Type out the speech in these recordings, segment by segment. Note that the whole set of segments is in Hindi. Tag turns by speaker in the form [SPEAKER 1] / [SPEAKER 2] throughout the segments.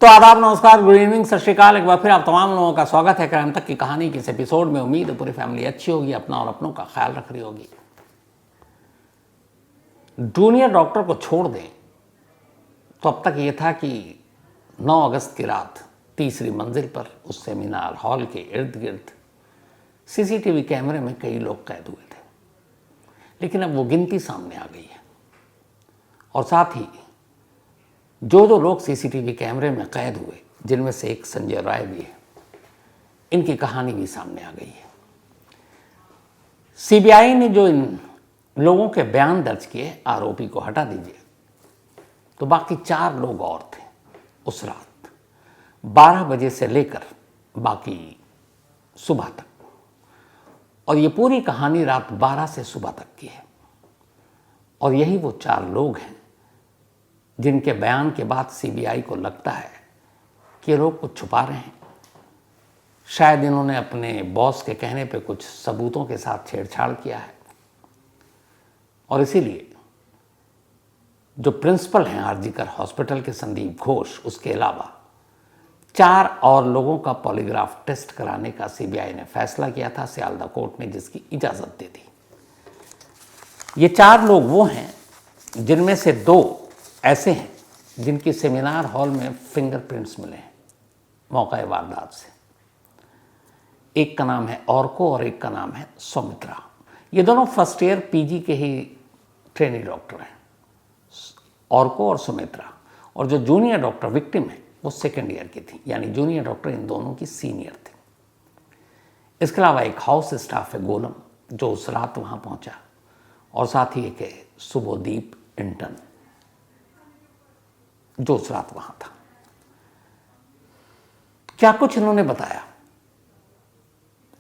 [SPEAKER 1] तो आदाब, नमस्कार, गुड इवनिंग, सत श्रीकाल। एक बार फिर आप तमाम लोगों का स्वागत है क्राइम तक की कहानी के इस एपिसोड में। उम्मीद है पूरी फैमिली अच्छी होगी, अपना और अपनों का ख्याल रख रही होगी। जूनियर डॉक्टर को छोड़ दें तो अब तक ये था कि 9 अगस्त की रात तीसरी मंजिल पर उस सेमिनार हॉल के इर्द गिर्द सीसीटीवी कैमरे में कई लोग कैद हुए थे, लेकिन अब वो गिनती सामने आ गई है और साथ ही जो लोग सीसीटीवी कैमरे में कैद हुए, जिनमें से एक संजय राय भी है, इनकी कहानी भी सामने आ गई है। सीबीआई ने जो इन लोगों के बयान दर्ज किए, आरोपी को हटा दीजिए, तो बाकी 4 लोग और थे उस रात 12 बजे से लेकर बाकी सुबह तक, और ये पूरी कहानी रात 12 से सुबह तक की है। और यही वो 4 लोग हैं जिनके बयान के बाद सीबीआई को लगता है कि ये लोग कुछ छुपा रहे हैं। शायद इन्होंने अपने बॉस के कहने पे कुछ सबूतों के साथ छेड़छाड़ किया है, और इसीलिए जो प्रिंसिपल हैं आरजीकर हॉस्पिटल के संदीप घोष, उसके अलावा 4 और लोगों का पॉलीग्राफ टेस्ट कराने का सीबीआई ने फैसला किया था सियालदा कोर्ट ने, जिसकी इजाज़त दे दी। ये 4 लोग वो हैं जिनमें से 2 ऐसे हैं जिनकी सेमिनार हॉल में फिंगरप्रिंट्स मिले हैं मौका वारदात से। एक का नाम है ऑर्को और एक का नाम है सौमित्रा। ये दोनों फर्स्ट ईयर पीजी के ही ट्रेनी डॉक्टर हैं, ऑर्को और सौमित्रा। और जो जूनियर डॉक्टर विक्टिम है वो सेकेंड ईयर की थी, यानी जूनियर डॉक्टर इन दोनों की सीनियर थी। इसके अलावा एक हाउस स्टाफ है गोलम, जो उस रात वहाँ पहुँचा, और साथ ही एक है शुभोदीप इंटर्न, जो उस रात वहां था। क्या कुछ इन्होंने बताया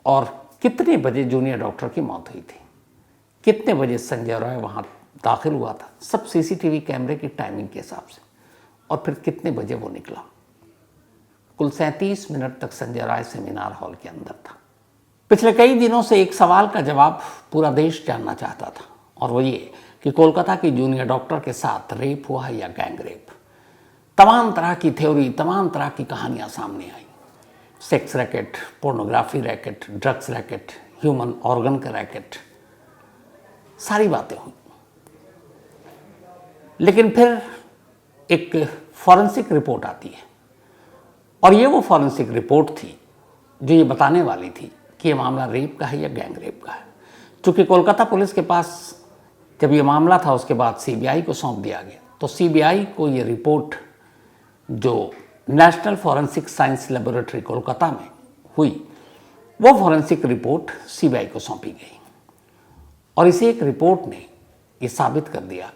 [SPEAKER 1] और कितने बजे जूनियर डॉक्टर की मौत हुई थी, कितने बजे संजय राय वहां दाखिल हुआ था, सब सीसीटीवी कैमरे की टाइमिंग के हिसाब से, और फिर कितने बजे वो निकला। कुल 37 मिनट तक संजय राय सेमिनार हॉल के अंदर था। पिछले कई दिनों से एक सवाल का जवाब पूरा देश जानना चाहता था, और वो ये कि कोलकाता की जूनियर डॉक्टर के साथ रेप हुआ या गैंग रेप। तमाम तरह की थ्योरी, तमाम तरह की कहानियां सामने आई। Sex racket, pornography racket, drugs racket, human organ का रैकेट, सारी बातें हुई। लेकिन फिर एक फॉरेंसिक रिपोर्ट आती है, और ये वो फॉरेंसिक रिपोर्ट थी जो ये बताने वाली थी कि ये मामला रेप का है या गैंग रेप का है। चूँकि कोलकाता पुलिस के पास जब ये मामला था, उसके बाद सीबीआई को सौंप दिया गया, तो सीबीआई को ये रिपोर्ट जो national forensic science laboratory Kolkata में हुई, वो फॉरेंसिक रिपोर्ट सीबीआई को सौंपी गई। और इसी एक रिपोर्ट ने ये साबित कर दिया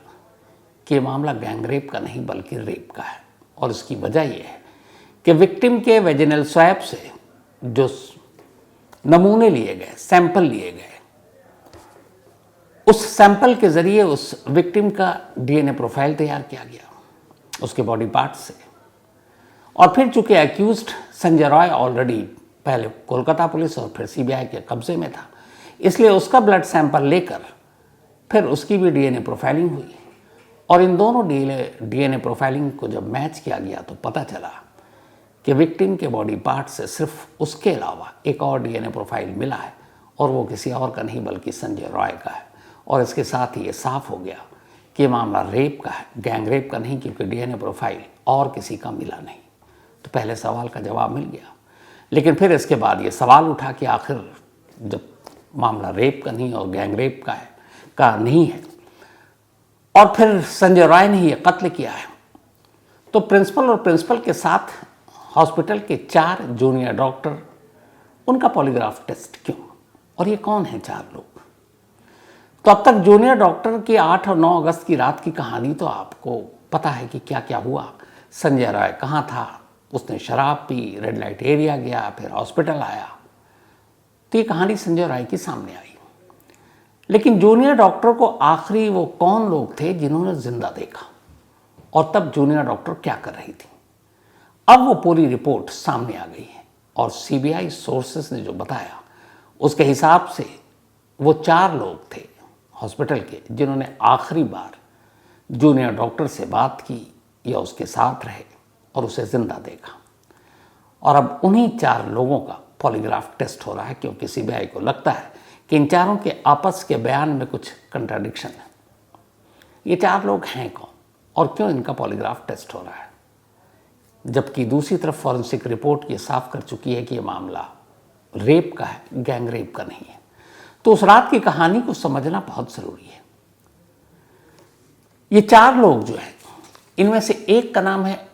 [SPEAKER 1] कि ये मामला गैंग रेप का नहीं बल्कि रेप का है। और इसकी वजह ये है कि विक्टिम के वेजिनल स्वैब से जो नमूने लिए गए, सैंपल लिए गए, उस सैंपल के जरिए उस विक्टिम का डीएनए प्रोफाइल तैयार किया गया उसके बॉडी पार्ट्स से। और फिर चूंकि एक्यूज्ड संजय रॉय ऑलरेडी पहले कोलकाता पुलिस और फिर सीबीआई के कब्जे में था, इसलिए उसका ब्लड सैंपल लेकर फिर उसकी भी डीएनए प्रोफाइलिंग हुई। और इन दोनों डीएनए प्रोफाइलिंग को जब मैच किया गया तो पता चला कि विक्टिम के बॉडी पार्ट से सिर्फ उसके अलावा एक और डीएनए प्रोफाइल मिला है, और वो किसी और का नहीं बल्कि संजय रॉय का है। और इसके साथ ही ये साफ हो गया कि मामला रेप का है, गैंग रेप का नहीं, क्योंकि डीएनए प्रोफाइल और किसी का मिला नहीं। तो पहले सवाल का जवाब मिल गया। लेकिन फिर इसके बाद ये सवाल उठा कि आखिर जब मामला रेप का नहीं और गैंग रेप का नहीं है, और फिर संजय राय ने ये कत्ल किया है, तो प्रिंसिपल और प्रिंसिपल के साथ हॉस्पिटल के 4 जूनियर डॉक्टर, उनका पॉलीग्राफ टेस्ट क्यों, और ये कौन है 4 लोग। तो अब तक जूनियर डॉक्टर की 8 और 9 अगस्त की रात की कहानी तो आपको पता है कि क्या क्या हुआ। संजय राय कहाँ था, उसने शराब पी, रेड लाइट एरिया गया, फिर हॉस्पिटल आया। तो ये कहानी संजय राय की सामने आई। लेकिन जूनियर डॉक्टर को आखिरी वो कौन लोग थे जिन्होंने जिंदा देखा, और तब जूनियर डॉक्टर क्या कर रही थी, अब वो पूरी रिपोर्ट सामने आ गई है। और सीबीआई सोर्सेस ने जो बताया उसके हिसाब से वो 4 लोग थे हॉस्पिटल के जिन्होंने आखिरी बार जूनियर डॉक्टर से बात की या उसके साथ रहे और उसे जिंदा देखा। और अब उन्हीं 4 लोगों का पॉलीग्राफ टेस्ट हो रहा है, क्योंकि सीबीआई को लगता है कि इन चारों के आपस के बयान में कुछ कंट्राडिक्शन है। ये 4 लोग हैं कौन और क्यों इनका पॉलीग्राफ टेस्ट हो रहा है, जबकि दूसरी तरफ फॉरेंसिक रिपोर्ट ये साफ कर चुकी है कि ये मामला रेप का है, गैंग रेप का नहीं है। तो उस रात की कहानी को समझना बहुत जरूरी है। ये 4 लोग जो है, इनमें से एक का नाम है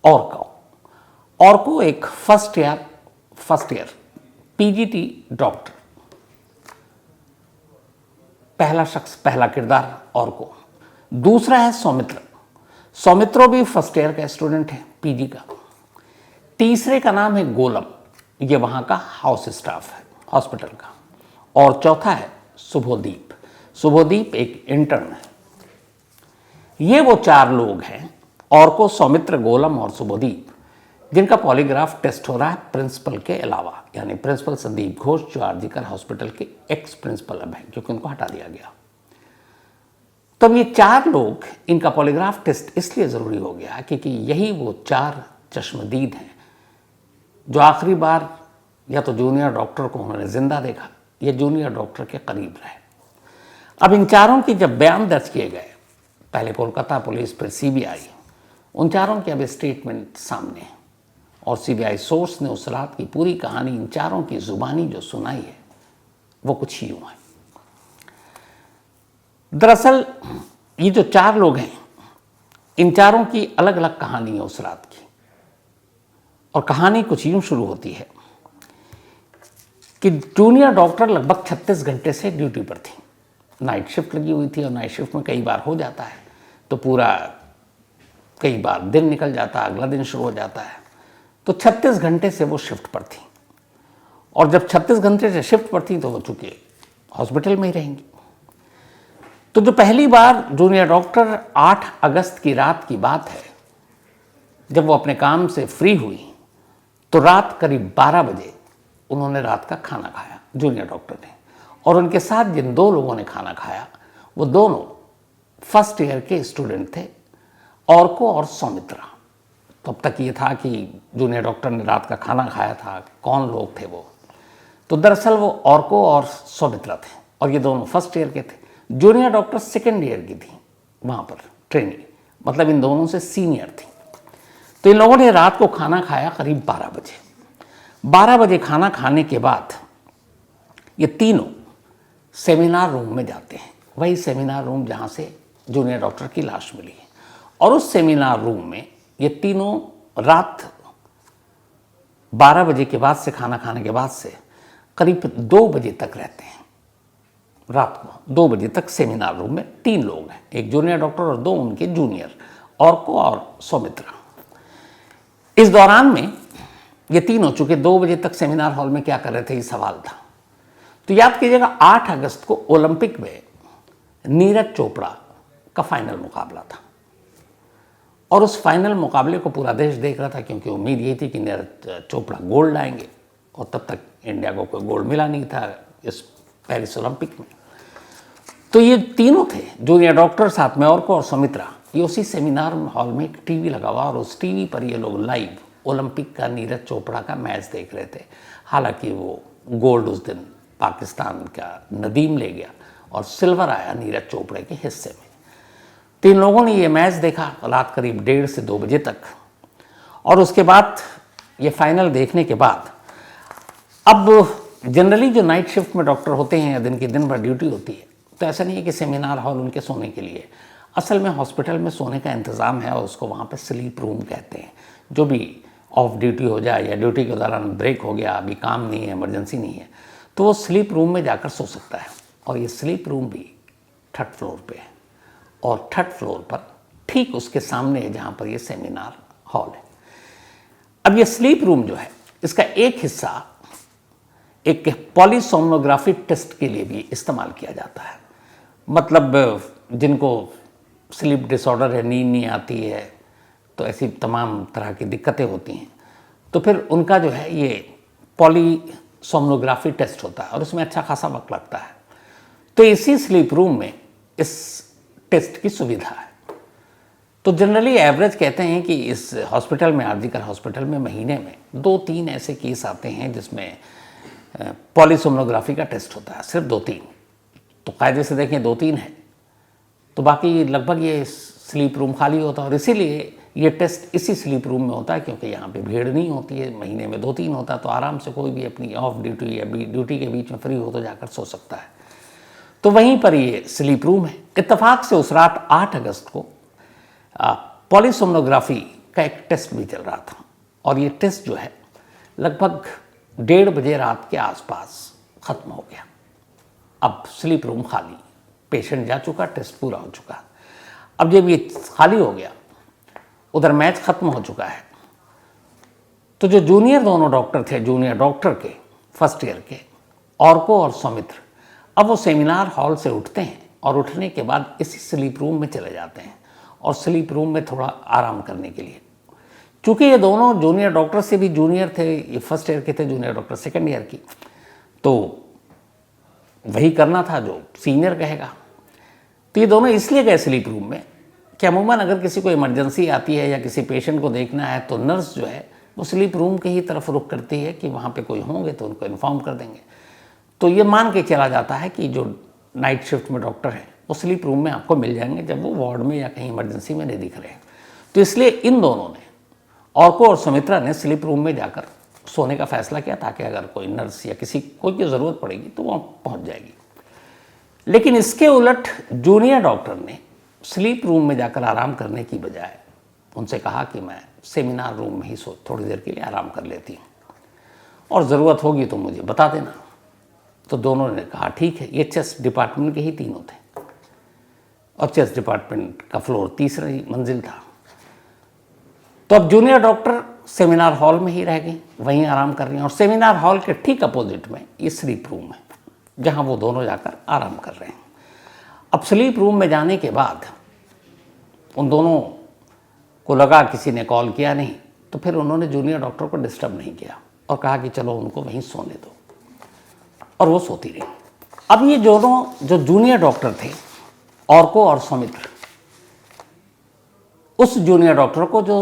[SPEAKER 1] ऑर्को एक फर्स्ट ईयर पीजीटी डॉक्टर, पहला शख्स, पहला किरदार ऑर्को। दूसरा है सौमित्रो भी फर्स्ट ईयर का स्टूडेंट है, पीजी का। तीसरे का नाम है गोलम, ये वहां का हाउस स्टाफ है, हॉस्पिटल का। और चौथा है शुभोदीप एक इंटर्न है। ये वो 4 लोग हैं, ऑर्को, सौमित्र, गोलम और शुभोदीप, जिनका पॉलीग्राफ टेस्ट हो रहा है प्रिंसिपल के अलावा, यानी प्रिंसिपल संदीप घोष जो आरजीकर हॉस्पिटल के एक्स प्रिंसिपल अब हैं, क्योंकि उनको हटा दिया गया। तब ये 4 लोग, इनका पॉलीग्राफ टेस्ट इसलिए जरूरी हो गया क्योंकि यही वो 4 चश्मदीद हैं जो आखिरी बार या तो जूनियर डॉक्टर को उन्होंने जिंदा देखा या जूनियर डॉक्टर के करीब रहे। अब इन 4 की जब बयान दर्ज किए गए, पहले कोलकाता पुलिस फिर सीबीआई, उन 4 के अब स्टेटमेंट सामने है और सीबीआई सोर्स ने उस रात की पूरी कहानी इन 4 की जुबानी जो सुनाई है वो कुछ यूं है। दरअसल ये जो 4 लोग हैं, इन 4 की अलग अलग कहानी है उस रात की। और कहानी कुछ यूं शुरू होती है कि जूनियर डॉक्टर लगभग 36 घंटे से ड्यूटी पर थी। नाइट शिफ्ट लगी हुई थी और नाइट शिफ्ट में कई बार हो जाता है तो कई बार दिन निकल जाता है, अगला दिन शुरू हो जाता है। तो 36 घंटे से वो शिफ्ट पर थी और जब 36 घंटे से शिफ्ट पर थी तो वो चूंकि हॉस्पिटल में ही रहेंगी। तो जो पहली बार जूनियर डॉक्टर 8 अगस्त की रात की बात है, जब वो अपने काम से फ्री हुई तो रात करीब 12 बजे उन्होंने रात का खाना खाया, जूनियर डॉक्टर ने। और उनके साथ जिन 2 लोगों ने खाना खाया वो दोनों फर्स्ट ईयर के स्टूडेंट थे, ऑर्को और सौमित्रा। तब तक ये था कि जूनियर डॉक्टर ने रात का खाना खाया था, कौन लोग थे वो? तो दरअसल वो ऑर्को और सौमित्रा थे और ये दोनों फर्स्ट ईयर के थे। जूनियर डॉक्टर सेकेंड ईयर की थी वहाँ पर ट्रेनिंग, मतलब इन दोनों से सीनियर थी। तो इन लोगों ने रात को खाना खाया करीब 12 बजे। 12 बजे खाना खाने के बाद ये तीनों सेमिनार रूम में जाते हैं, वही सेमिनार रूम जहाँ से जूनियर डॉक्टर की लाश मिली है। और उस सेमिनार रूम में ये तीनों रात 12 बजे के बाद से, खाना खाने के बाद से करीब 2 बजे तक रहते हैं। रात को 2 बजे तक सेमिनार रूम में 3 लोग हैं, एक जूनियर डॉक्टर और 2 उनके जूनियर, ऑर्को और सौमित्रा। इस दौरान में ये तीनों चूंकि 2 बजे तक सेमिनार हॉल में क्या कर रहे थे ये सवाल था। तो याद कीजिएगा 8 अगस्त को ओलंपिक में नीरज चोपड़ा का फाइनल मुकाबला था और उस फाइनल मुकाबले को पूरा देश देख रहा था, क्योंकि उम्मीद यही थी कि नीरज चोपड़ा गोल्ड लाएंगे और तब तक इंडिया को कोई गोल्ड मिला नहीं था इस पेरिस ओलंपिक में। तो ये तीनों थे, जूनियर डॉक्टर साथ में ऑर्को और सौमित्रा, ये उसी सेमिनार हॉल में एक टीवी लगा हुआ और उस टीवी पर ये लोग लाइव ओलंपिक का नीरज चोपड़ा का मैच देख रहे थे। हालांकि वो गोल्ड उस दिन पाकिस्तान का नदीम ले गया और सिल्वर आया नीरज चोपड़े के हिस्से में। 3 लोगों ने ये मैच देखा रात करीब 1:30 से 2 बजे तक। और उसके बाद ये फाइनल देखने के बाद, अब जनरली जो नाइट शिफ्ट में डॉक्टर होते हैं या दिन भर ड्यूटी होती है, तो ऐसा नहीं है कि सेमिनार हॉल उनके सोने के लिए। असल में हॉस्पिटल में सोने का इंतज़ाम है और उसको वहाँ पर स्लीप रूम कहते हैं। जो भी ऑफ ड्यूटी हो जाए या ड्यूटी के दौरान ब्रेक हो गया, अभी काम नहीं है, इमरजेंसी नहीं है, तो वो स्लीप रूम में जाकर सो सकता है। और ये स्लीप रूम भी 3rd फ्लोर पे है और 3rd फ्लोर पर ठीक उसके सामने है जहाँ पर ये सेमिनार हॉल है। अब ये स्लीप रूम जो है, इसका एक हिस्सा एक पॉलीसोमनोग्राफी टेस्ट के लिए भी इस्तेमाल किया जाता है। मतलब जिनको स्लीप डिसऑर्डर है, नींद नहीं आती है, तो ऐसी तमाम तरह की दिक्कतें होती हैं, तो फिर उनका जो है ये पॉलीसोमनोग्राफी टेस्ट होता है और उसमें अच्छा खासा वक्त लगता है। तो इसी स्लीप रूम में इस टेस्ट की सुविधा है। तो जनरली एवरेज कहते हैं कि इस हॉस्पिटल में, आरजीकर हॉस्पिटल में महीने में 2-3 ऐसे केस आते हैं जिसमें पॉलीसोमनोग्राफी का टेस्ट होता है, सिर्फ 2-3। तो कायदे से देखें 2-3 है, तो बाकी लगभग ये स्लीप रूम खाली होता है। और इसीलिए ये टेस्ट इसी स्लीप रूम में होता है, क्योंकि यहाँ पे भीड़ नहीं होती है, महीने में 2-3 होता है, तो आराम से कोई भी अपनी ऑफ ड्यूटी या ड्यूटी के बीच में फ्री हो तो जाकर सो सकता है। तो वहीं पर ये स्लीप रूम है। इत्तेफाक से उस रात 8 अगस्त को पॉलीसोमनोग्राफी का एक टेस्ट भी चल रहा था, और ये टेस्ट जो है लगभग 1:30 बजे रात के आसपास ख़त्म हो गया। अब स्लीप रूम खाली, पेशेंट जा चुका, टेस्ट पूरा हो चुका। अब जब ये खाली हो गया, उधर मैच ख़त्म हो चुका है, तो जो जूनियर दोनों डॉक्टर थे, जूनियर डॉक्टर के फर्स्ट ईयर के, ऑर्को और सौमित्र, अब वो सेमिनार हॉल से उठते हैं और उठने के बाद इसी स्लीप रूम में चले जाते हैं, और स्लीप रूम में थोड़ा आराम करने के लिए। चूँकि ये दोनों जूनियर डॉक्टर से भी जूनियर थे, ये फर्स्ट ईयर के थे, जूनियर डॉक्टर सेकंड ईयर की, तो वही करना था जो सीनियर कहेगा। तो ये दोनों इसलिए गए स्लीप रूम में कि अमूमन अगर किसी को इमरजेंसी आती है या किसी पेशेंट को देखना है, तो नर्स जो है वो स्लीप रूम के ही तरफ रुख करती है कि वहाँ पे कोई होंगे तो उनको इन्फॉर्म कर देंगे। तो ये मान के चला जाता है कि जो नाइट शिफ्ट में डॉक्टर हैं वो स्लीप रूम में आपको मिल जाएंगे, जब वो वार्ड में या कहीं इमरजेंसी में नहीं दिख रहे हैं। तो इसलिए इन दोनों ने, ऑर्को और सुमित्रा ने, स्लीप रूम में जाकर सोने का फैसला किया, ताकि अगर कोई नर्स या कोई की ज़रूरत पड़ेगी तो वहाँ पहुँच जाएगी। लेकिन इसके उलट जूनियर डॉक्टर ने स्लीप रूम में जाकर आराम करने की बजाय उनसे कहा कि मैं सेमिनार रूम में ही थोड़ी देर के लिए आराम कर लेती हूँ, और ज़रूरत होगी तो मुझे बता देना। तो दोनों ने कहा ठीक है। ये चेस्ट डिपार्टमेंट के ही तीनों थे, और चेस्ट डिपार्टमेंट का फ्लोर 3री मंजिल था। तो अब जूनियर डॉक्टर सेमिनार हॉल में ही रह गई, वहीं आराम कर रही हैं, और सेमिनार हॉल के ठीक अपोजिट में ये स्लीप रूम है, जहाँ वो दोनों जाकर आराम कर रहे हैं। अब स्लीप रूम में जाने के बाद उन दोनों को लगा किसी ने कॉल किया नहीं, तो फिर उन्होंने जूनियर डॉक्टर को डिस्टर्ब नहीं किया और कहा कि चलो उनको वहीं सोने दो, और वो सोती रही। अब ये दोनों जो जूनियर डॉक्टर थे, ऑर्को और सौमित्र, उस जूनियर डॉक्टर को जो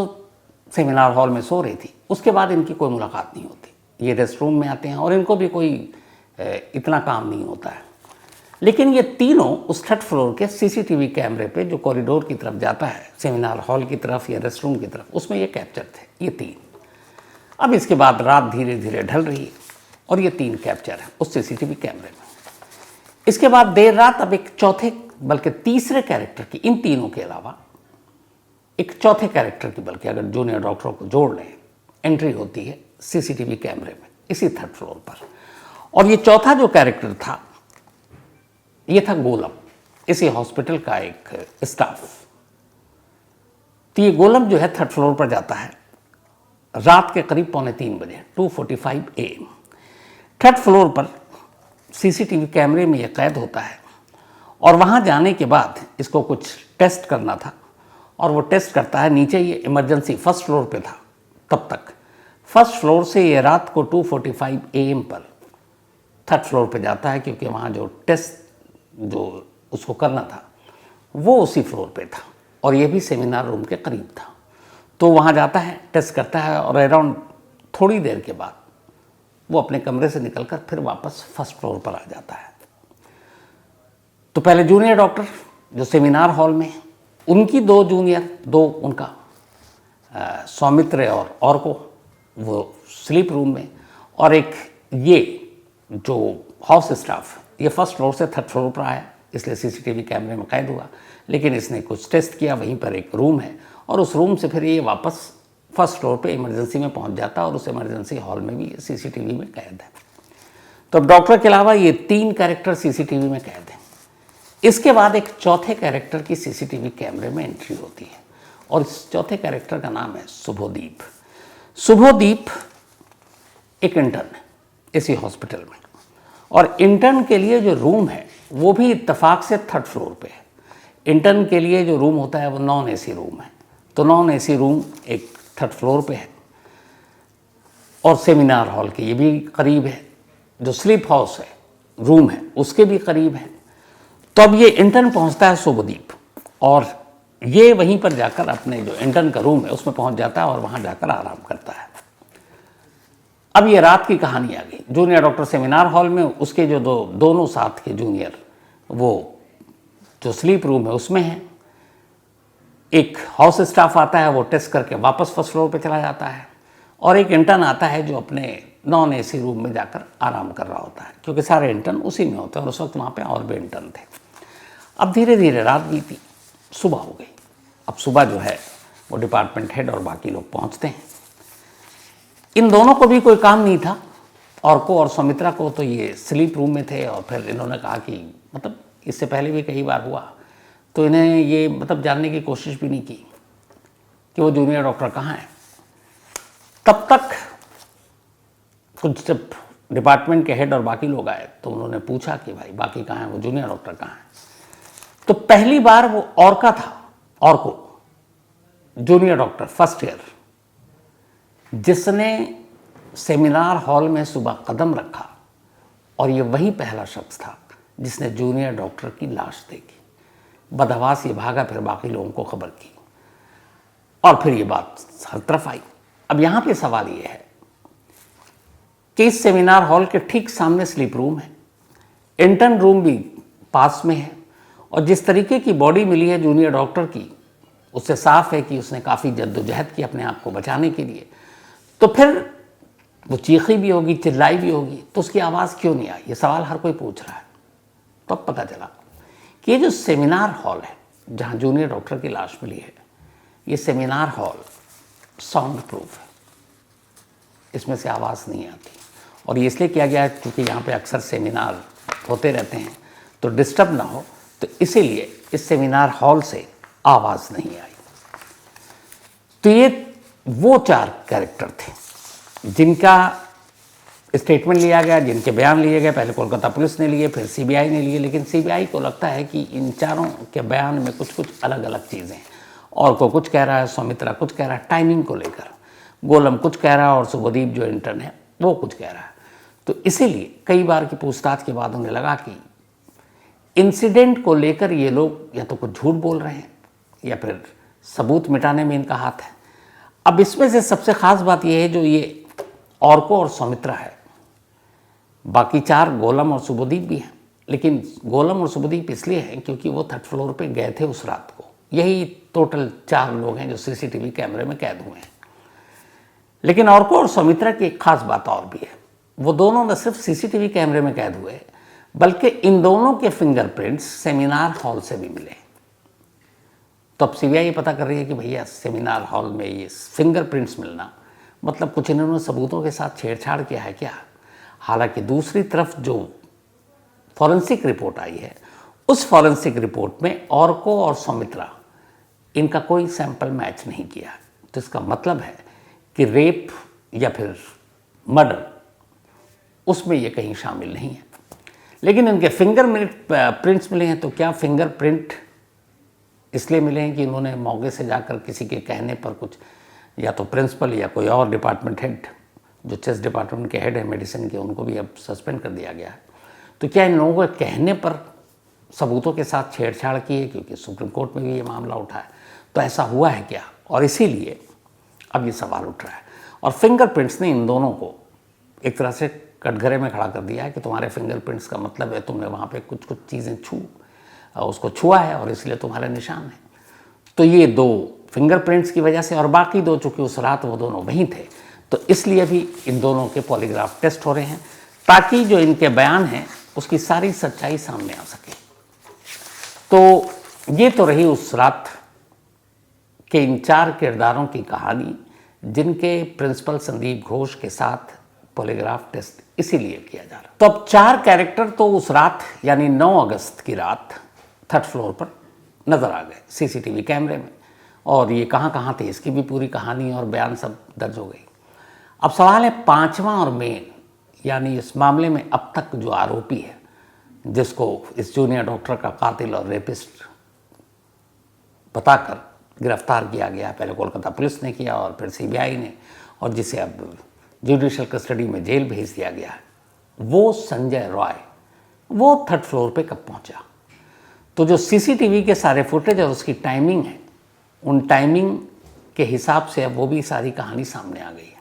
[SPEAKER 1] सेमिनार हॉल में सो रही थी, उसके बाद इनकी कोई मुलाकात नहीं होती। ये रेस्ट रूम में आते हैं और इनको भी कोई इतना काम नहीं होता है। लेकिन ये तीनों उस 3rd फ्लोर के सीसीटीवी कैमरे पे, जो कॉरिडोर की तरफ जाता है, सेमिनार हॉल की तरफ या रेस्ट रूम की तरफ, उसमें ये कैप्चर थे, ये 3। अब इसके बाद रात धीरे धीरे ढल रही है, और ये 3 कैप्चर हैं उस सीसीटीवी कैमरे में। इसके बाद देर रात अब एक चौथे, बल्कि तीसरे कैरेक्टर की, इन तीनों के अलावा एक चौथे कैरेक्टर की, बल्कि अगर जूनियर डॉक्टरों को जोड़ लें, एंट्री होती है सीसीटीवी कैमरे में, इसी 3rd फ्लोर पर। और ये चौथा जो कैरेक्टर था, ये था गोलम, इसी हॉस्पिटल का एक स्टाफ। तो ये गोलम जो है 3rd फ्लोर पर जाता है रात के करीब 2:45 बजे, 2:45 AM। 3rd फ्लोर पर सीसीटीवी कैमरे में ये कैद होता है, और वहाँ जाने के बाद इसको कुछ टेस्ट करना था, और वो टेस्ट करता है। नीचे ये इमरजेंसी 1st फ्लोर पे था तब तक। 1st फ्लोर से ये रात को 2:45 AM पर 3rd फ्लोर पे जाता है, क्योंकि वहाँ जो टेस्ट जो उसको करना था वो उसी फ्लोर पे था, और ये भी सेमिनार रूम के करीब था। तो वहाँ जाता है, टेस्ट करता है, और अराउंड थोड़ी देर के बाद वो अपने कमरे से निकलकर फिर वापस 1st फ्लोर पर आ जाता है। तो पहले जूनियर डॉक्टर जो सेमिनार हॉल में, उनकी 2 जूनियर, 2 उनका सौमित्र और ऑर्को, वो स्लीप रूम में, और एक ये जो हाउस स्टाफ, ये 1st फ्लोर से 3rd फ्लोर पर आया, इसलिए सीसीटीवी कैमरे में कैद हुआ। लेकिन इसने कुछ टेस्ट किया, वहीं पर एक रूम है, और उस रूम से फिर ये वापस 1st फ्लोर पे इमरजेंसी में पहुंच जाता है, और उस इमरजेंसी हॉल में भी सीसीटीवी में कैद है। तो डॉक्टर के अलावा ये 3 कैरेक्टर सीसीटीवी में कैद हैं। इसके बाद एक चौथे कैरेक्टर की सीसीटीवी कैमरे में एंट्री होती है, और इस चौथे कैरेक्टर का नाम है शुभोदीप। शुभोदीप एक इंटर्न है इसी हॉस्पिटल में, और इंटर्न के लिए जो रूम है वो भी इत्तेफाक से 3rd फ्लोर पे है। इंटर्न के लिए जो रूम होता है वो नॉन एसी रूम है, तो नॉन एसी रूम एक 3rd फ्लोर पे है, और सेमिनार हॉल के ये भी करीब है, जो स्लीप हाउस है रूम है उसके भी करीब है। तो अब ये इंटर्न पहुंचता है शुभदीप, और ये वहीं पर जाकर अपने जो इंटर्न का रूम है उसमें पहुंच जाता है और वहां जाकर आराम करता है। अब ये रात की कहानी आ गई। जूनियर डॉक्टर सेमिनार हॉल में उसके जो दोनों साथ के जूनियर, वो जो स्लीप रूम है उसमें है। एक हाउस स्टाफ आता है, वो टेस्ट करके वापस फर्स्ट फ्लोर पे चला जाता है, और एक इंटर्न आता है जो अपने नॉन एसी रूम में जाकर आराम कर रहा होता है, क्योंकि सारे इंटर्न उसी में होते हैं और उस वक्त वहाँ पे और भी इंटर्न थे। अब धीरे धीरे रात बीती, सुबह हो गई। अब सुबह जो है वो डिपार्टमेंट हेड और बाकी लोग पहुँचते हैं। इन दोनों को भी कोई काम नहीं था, और सौमित्रा को तो ये स्लीप रूम में थे, और फिर इन्होंने कहा कि मतलब इससे पहले भी कई बार हुआ, तो इन्हें ये मतलब जानने की कोशिश भी नहीं की कि वो जूनियर डॉक्टर कहाँ हैं। तब तक कुछ जब डिपार्टमेंट के हेड और बाकी लोग आए तो उन्होंने पूछा कि भाई बाकी कहाँ हैं, वो जूनियर डॉक्टर कहाँ हैं। तो पहली बार वो ऑर्का था, Orko junior doctor first year, जिसने सेमिनार हॉल में सुबह कदम रखा, और ये वही पहला शख्स था जिसने जूनियर डॉक्टर की लाश देखी। बदहवास ये भागा, फिर बाकी लोगों को खबर की, और फिर ये बात हर तरफ आई। अब यहाँ पे सवाल ये है कि इस सेमिनार हॉल के ठीक सामने स्लीप रूम है, इंटर्न रूम भी पास में है, और जिस तरीके की बॉडी मिली है जूनियर डॉक्टर की, उससे साफ है कि उसने काफ़ी जद्दोजहद की अपने आप को बचाने के लिए। तो फिर वो चीखी भी होगी, चिल्लाई भी होगी, तो उसकी आवाज़ क्यों नहीं आई? ये सवाल हर कोई पूछ रहा है। तो अब पता चला कि ये जो सेमिनार हॉल है जहाँ जूनियर डॉक्टर की लाश मिली है, ये सेमिनार हॉल साउंड प्रूफ है, इसमें से आवाज़ नहीं आती। और ये इसलिए किया गया है क्योंकि यहाँ पे अक्सर सेमिनार होते रहते हैं, तो डिस्टर्ब ना हो, तो इसीलिए इस सेमिनार हॉल से आवाज़ नहीं आई। तो ये वो 4 कैरेक्टर थे जिनका स्टेटमेंट लिया गया, जिनके बयान लिए गए। पहले कोलकाता पुलिस ने लिए, फिर सीबीआई ने लिए, लेकिन सीबीआई को लगता है कि इन चारों के बयान में कुछ कुछ अलग अलग चीज़ें हैं। और को कुछ कह रहा है, सौमित्रा कुछ कह रहा है टाइमिंग को लेकर, गोलम कुछ कह रहा है, और शुभदीप जो इंटर्न है वो कुछ कह रहा है। तो इसीलिए कई बार की पूछताछ के बाद उन्हें लगा कि इंसिडेंट को लेकर ये लोग या तो कुछ झूठ बोल रहे हैं या फिर सबूत मिटाने में इनका हाथ है। अब इसमें से सबसे ख़ास बात यह है जो ये ऑर्को और सौमित्रा है, बाकी 4 गोलम और शुभदीप भी हैं, लेकिन गोलम और शुभदीप इसलिए हैं क्योंकि वो 3rd फ्लोर पे गए थे उस रात को। यही टोटल 4 लोग हैं जो सीसीटीवी कैमरे में कैद हुए हैं। लेकिन ऑर्को और सौमित्रा की एक खास बात और भी है, वो दोनों न सिर्फ सीसीटीवी कैमरे में कैद हुए, बल्कि इन दोनों के फिंगरप्रिंट्स सेमिनार हॉल से भी मिले। तो अब सीबीआई ये पता कर रही है कि भैया सेमिनार हॉल में ये फिंगरप्रिंट्स मिलना मतलब कुछ इन्होंने सबूतों के साथ छेड़छाड़ किया है क्या। हालांकि दूसरी तरफ जो फॉरेंसिक रिपोर्ट आई है, उस फॉरेंसिक रिपोर्ट में ऑर्को और सौमित्रा इनका कोई सैंपल मैच नहीं किया। तो इसका मतलब है कि रेप या फिर मर्डर उसमें ये कहीं शामिल नहीं है। लेकिन इनके फिंगर प्रिंट्स मिले हैं। तो क्या फिंगरप्रिंट इसलिए मिले हैं कि इन्होंने मौके से जाकर किसी के कहने पर कुछ, या तो प्रिंसिपल या कोई और डिपार्टमेंट हेड, जो चेस्ट डिपार्टमेंट के हेड है मेडिसिन के, उनको भी अब सस्पेंड कर दिया गया है। तो क्या इन लोगों के कहने पर सबूतों के साथ छेड़छाड़ की है, क्योंकि सुप्रीम कोर्ट में भी ये मामला उठा है, तो ऐसा हुआ है क्या? और इसीलिए अब ये सवाल उठ रहा है। और फिंगरप्रिंट्स ने इन दोनों को एक तरह से कटघरे में खड़ा कर दिया है कि तुम्हारे फिंगरप्रिंट्स का मतलब है तुमने वहाँ पे कुछ कुछ चीज़ें उसको छुआ है और इसलिए तुम्हारे निशान है। तो ये 2 फिंगरप्रिंट्स की वजह से, और बाकी 2 चूँकि उस रात वो दोनों वहीं थे, तो इसलिए भी इन दोनों के पॉलीग्राफ टेस्ट हो रहे हैं, ताकि जो इनके बयान हैं उसकी सारी सच्चाई सामने आ सके। तो ये तो रही उस रात के इन 4 किरदारों की कहानी, जिनके प्रिंसिपल संदीप घोष के साथ पॉलीग्राफ टेस्ट इसीलिए किया जा रहा। तो अब 4 कैरेक्टर तो उस रात यानी 9 अगस्त की रात 3rd फ्लोर पर नज़र आ गए सीसीटीवी कैमरे में, और ये कहाँ थे इसकी भी पूरी कहानी और बयान सब दर्ज हो गई। अब सवाल है 5वां और मेन, यानी इस मामले में अब तक जो आरोपी है, जिसको इस जूनियर डॉक्टर का कातिल और रेपिस्ट बताकर गिरफ्तार किया गया, पहले कोलकाता पुलिस ने किया और फिर सीबीआई ने, और जिसे अब जुडिशियल कस्टडी में जेल भेज दिया गया है, वो संजय रॉय, वो 3rd फ्लोर पे कब पहुंचा? तो जो सीसीटीवी के सारे फुटेज और उसकी टाइमिंग है उन टाइमिंग के हिसाब से अब वो भी सारी कहानी सामने आ गई है।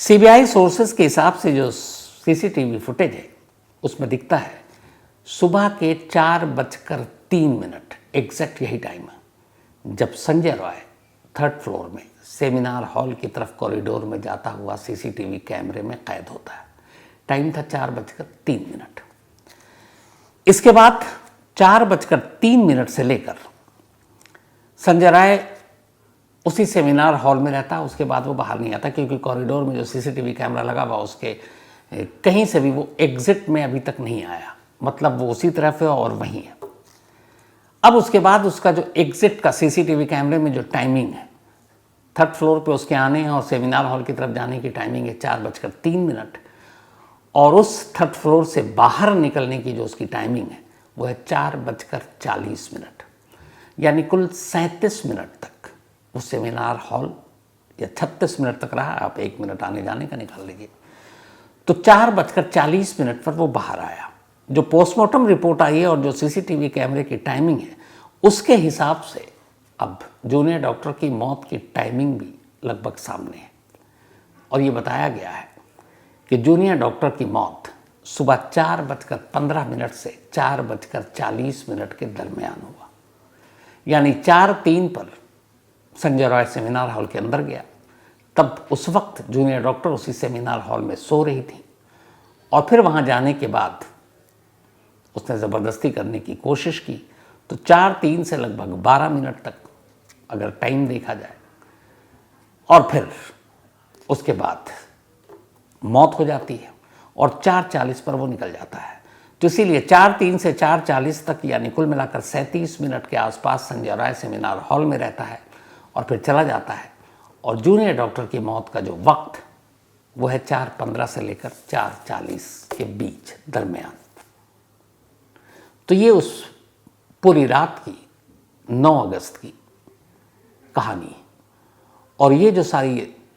[SPEAKER 1] सीबीआई सोर्सेस के हिसाब से जो सीसीटीवी फुटेज है उसमें दिखता है सुबह के 4:03 एग्जैक्ट यही टाइम है जब संजय रॉय 3rd फ्लोर में सेमिनार हॉल की तरफ कॉरिडोर में जाता हुआ सीसीटीवी कैमरे में कैद होता है। टाइम था 4:03। इसके बाद 4:03 से लेकर संजय राय उसी सेमिनार हॉल में रहता है। उसके बाद वो बाहर नहीं आता क्योंकि कॉरिडोर में जो सीसीटीवी कैमरा लगा हुआ उसके कहीं से भी वो एग्जिट में अभी तक नहीं आया, मतलब वो उसी तरफ है और वहीं है। अब उसके बाद उसका जो एग्जिट का सीसीटीवी कैमरे में जो टाइमिंग है 3rd फ्लोर पे उसके आने और सेमिनार हॉल की तरफ जाने की टाइमिंग है 4:03 और उस 3rd फ्लोर से बाहर निकलने की जो उसकी टाइमिंग है वो है 4:40। यानी कुल 37 मिनट तक वो सेमिनार हॉल, या 36 मिनट तक रहा, आप 1 मिनट आने जाने का निकाल लीजिए, तो 4:40 पर वो बाहर आया। जो पोस्टमार्टम रिपोर्ट आई है और जो सीसीटीवी कैमरे की टाइमिंग है उसके हिसाब से अब जूनियर डॉक्टर की मौत की टाइमिंग भी लगभग सामने है और ये बताया गया है कि जूनियर डॉक्टर की मौत सुबह 4:15 से 4:40 के दरमियान हुआ। यानी 4:03 पर संजय रॉय सेमिनार हॉल के अंदर गया, तब उस वक्त जूनियर डॉक्टर उसी सेमिनार हॉल में सो रही थी और फिर वहाँ जाने के बाद उसने ज़बरदस्ती करने की कोशिश की। तो 4:03 से लगभग 12 मिनट तक अगर टाइम देखा जाए और फिर उसके बाद मौत हो जाती है और 4:40 पर वो निकल जाता है। तो इसीलिए 4:03 से 4:40 तक यानी कुल मिलाकर 37 मिनट के आसपास संजय राय सेमिनार हॉल में रहता है और फिर चला जाता है। और जूनियर डॉक्टर की मौत का जो वक्त वो है 4:15 से लेकर 4:40 के बीच दरमियान। तो ये उस पूरी रात की 9 अगस्त की कहानी है। और ये जो सारी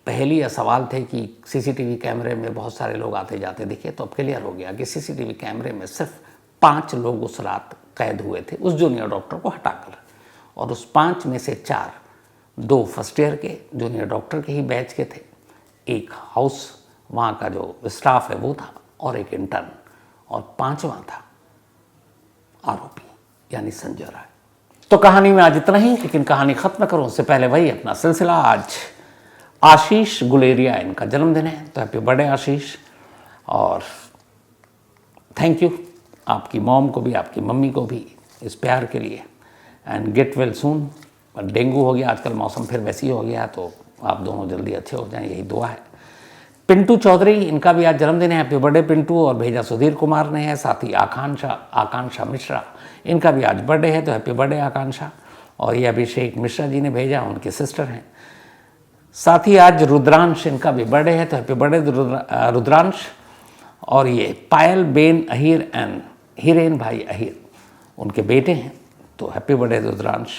[SPEAKER 1] पहेली या सवाल थे कि सीसीटीवी कैमरे में बहुत सारे लोग आते जाते दिखे, तो अब क्लियर हो गया कि सीसीटीवी कैमरे में सिर्फ 5 लोग उस रात कैद हुए थे उस जूनियर डॉक्टर को हटाकर, और उस 5 में से 4 2 फर्स्ट ईयर के जूनियर डॉक्टर के ही बैच के थे, एक हाउस वहाँ का जो स्टाफ है वो था और एक इंटर्न, और 5वां था आरोपी यानी संजय राय। तो कहानी में आज इतना ही, लेकिन कहानी खत्म करूं उससे पहले वही अपना सिलसिला। आज आशीष गुलेरिया इनका जन्मदिन है, तो हैप्पी बर्थडे आशीष, और थैंक यू आपकी मॉम को भी, आपकी मम्मी को भी इस प्यार के लिए, and get well soon. Dengue हो गया आजकल, मौसम फिर वैसे ही हो गया, तो आप दोनों जल्दी अच्छे हो जाएं, यही दुआ है। पिंटू चौधरी इनका भी आज जन्मदिन है, हैप्पी बर्थडे पिंटू, और भेजा सुधीर कुमार ने है। साथ ही आकांक्षा मिश्रा इनका भी आज बर्थडे है, तो हैप्पी बर्थडे आकांक्षा। और ये अभिषेक मिश्रा जी ने भेजा, उनके सिस्टर हैं। साथ ही आज रुद्रांश इनका भी बर्थडे है, तो हैप्पी बर्थडे रुद्रांश। और ये पायल बेन अहिर एंड हिरेन भाई अहिर उनके बेटे हैं, तो happy birthday Rudransh.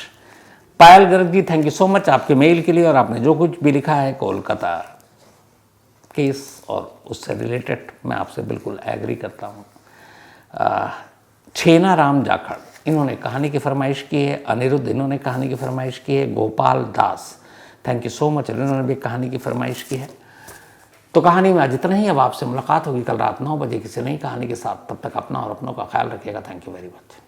[SPEAKER 1] Payal Garg ji, thank you so much आपके मेल के लिए, और आपने जो कुछ भी लिखा है कोलकाता केस और उससे रिलेटेड मैं आपसे बिल्कुल एग्री करता हूँ। छेना राम जाखड़ इन्होंने कहानी की फरमाइश की है। अनिरुद्ध इन्होंने कहानी की फरमाइश की है। Gopal Das, thank you so much, इन्होंने भी कहानी की फरमाइश की है। तो कहानी में आज इतना ही। अब आपसे मुलाकात होगी कल रात 9 बजे किसी नई कहानी के साथ। तब तक अपना और अपनों का ख्याल रखिएगा। Thank you very much.